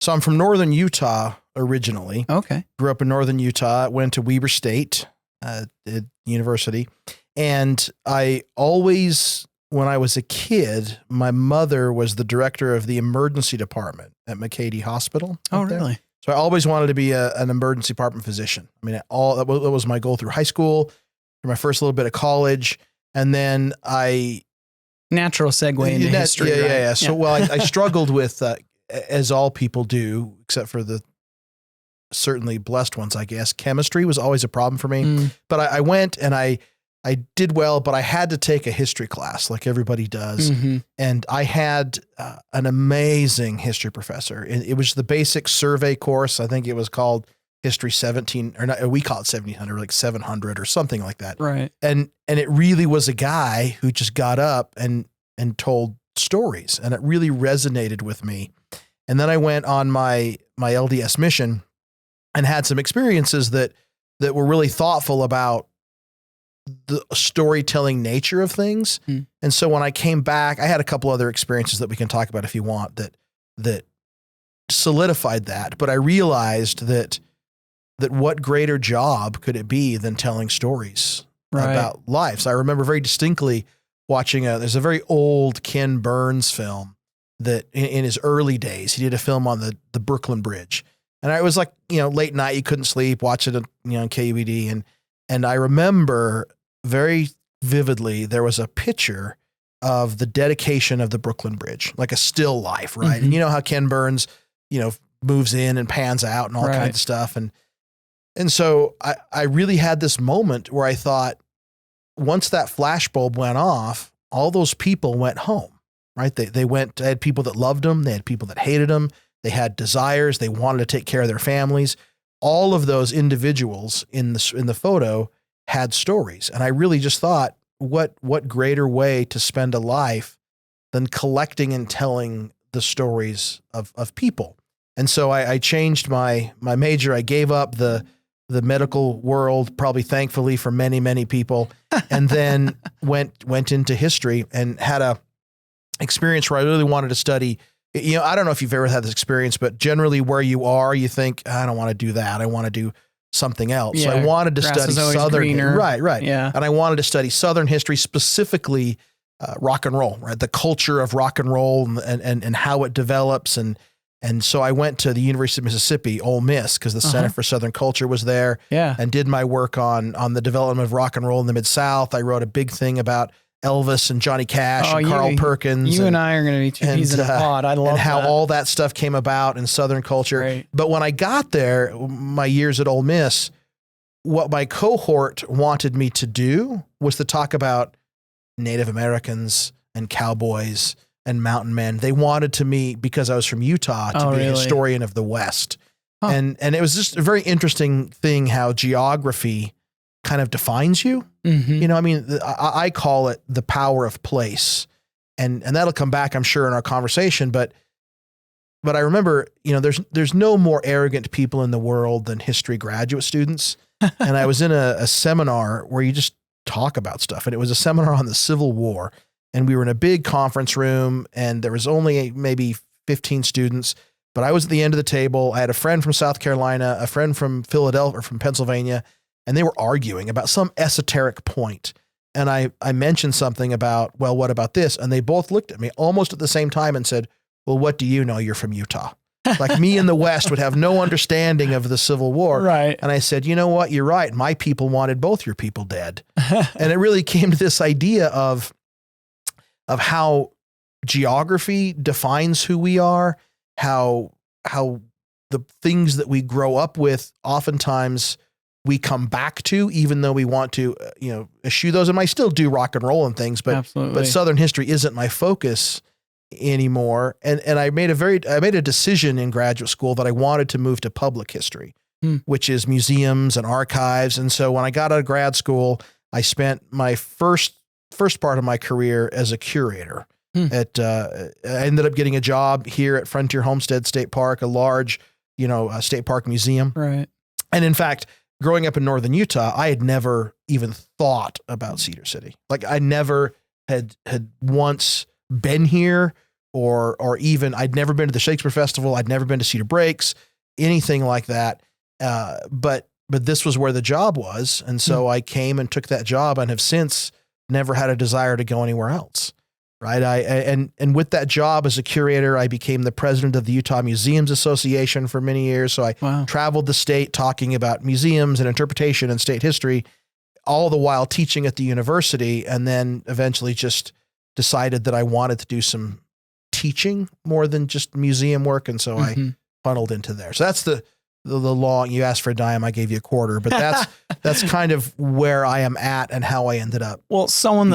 So I'm from northern Utah originally. Okay. Grew up in northern Utah, went to Weber State University. And I always, when I was a kid, my mother was the director of the emergency department at McCady Hospital. Oh, really? So I always wanted to be an emergency department physician. I mean, that was my goal through high school, through my first little bit of college. And then natural segue into history. Yeah. So, well, I struggled with, as all people do, except for the certainly blessed ones, I guess. Chemistry was always a problem for me. But I went and I did well, but I had to take a history class like everybody does. And I had an amazing history professor. It was the basic survey course. I think it was called History 17, or not, we call it 1700, like 700 or something like that. Right. And it really was a guy who just got up and told stories, and it really resonated with me. And then I went on my LDS mission and had some experiences that were really thoughtful about the storytelling nature of things. And so when I came back, I had a couple other experiences that we can talk about if you want that solidified that. But I realized that what greater job could it be than telling stories about life? So I remember very distinctly watching there's a very old Ken Burns film that in his early days, he did a film on the Brooklyn Bridge. And I was like, late night, you couldn't sleep, watch it, on KUED. And I remember very vividly, there was a picture of the dedication of the Brooklyn Bridge, like a still life, right? And you know how Ken Burns, moves in and pans out and all kinds of stuff. And so I really had this moment where I thought, once that flashbulb went off, all those people went home, right? They had people that loved them. They had people that hated them. They had desires. They wanted to take care of their families. All of those individuals in the photo had stories. And I really just thought, what greater way to spend a life than collecting and telling the stories of people. And so I changed my major. I gave up the medical world, probably thankfully for many, many people, and then went into history and had a experience where I really wanted to study. I don't know if you've ever had this experience, but generally where you are, you think, I don't want to do that. I want to do something else. Yeah, so I wanted to study Southern, greener. Right. Yeah. And I wanted to study Southern history, specifically rock and roll, right? The culture of rock and roll and how it develops. And so I went to the University of Mississippi, Ole Miss, because the Center for Southern Culture was there. Yeah. And did my work on the development of rock and roll in the Mid-South. I wrote a big thing about Elvis and Johnny Cash and Carl Perkins. You and I are going to be two peas in a pod. I love and how that. all that stuff came about in Southern culture. Right. But when I got there, my years at Ole Miss, what my cohort wanted me to do was to talk about Native Americans and cowboys and mountain men. They wanted me, because I was from Utah, to be a historian of the West. And it was just a very interesting thing how geography kind of defines you. I call it the power of place, and that'll come back, I'm sure, in our conversation. But I remember, there's no more arrogant people in the world than history graduate students. And I was in a seminar where you just talk about stuff, and it was a seminar on the Civil War, and we were in a big conference room, and there was only maybe 15 students. But I was at the end of the table. I had a friend from South Carolina, a friend from Philadelphia, or from Pennsylvania, and they were arguing about some esoteric point. And I mentioned something about, well, what about this? And they both looked at me almost at the same time and said, well, what do you know? You're from Utah. Like me in the West would have no understanding of the Civil War. Right. And I said, you know what? You're right. My people wanted both your people dead. And it really came to this idea of how geography defines who we are, how the things that we grow up with, oftentimes we come back to, even though we want to, eschew those. And I still do rock and roll and things, but Southern history isn't my focus anymore. And I made a decision in graduate school that I wanted to move to public history, which is museums and archives. And so when I got out of grad school, I spent my first part of my career as a curator. I ended up getting a job here at Frontier Homestead State Park, a large, state park museum. Right. And in fact, growing up in northern Utah, I had never even thought about Cedar City. Like I never had once been here or even I'd never been to the Shakespeare Festival. I'd never been to Cedar Breaks, anything like that. But this was where the job was. And so I came and took that job and have since never had a desire to go anywhere else. Right. And with that job as a curator, I became the president of the Utah Museums Association for many years. So I traveled the state talking about museums and interpretation and state history, all the while teaching at the university, and then eventually just decided that I wanted to do some teaching more than just museum work. And so I funneled into there. So that's the long, you asked for a dime, I gave you a quarter, but that's kind of where I am at and how I ended up. Well, someone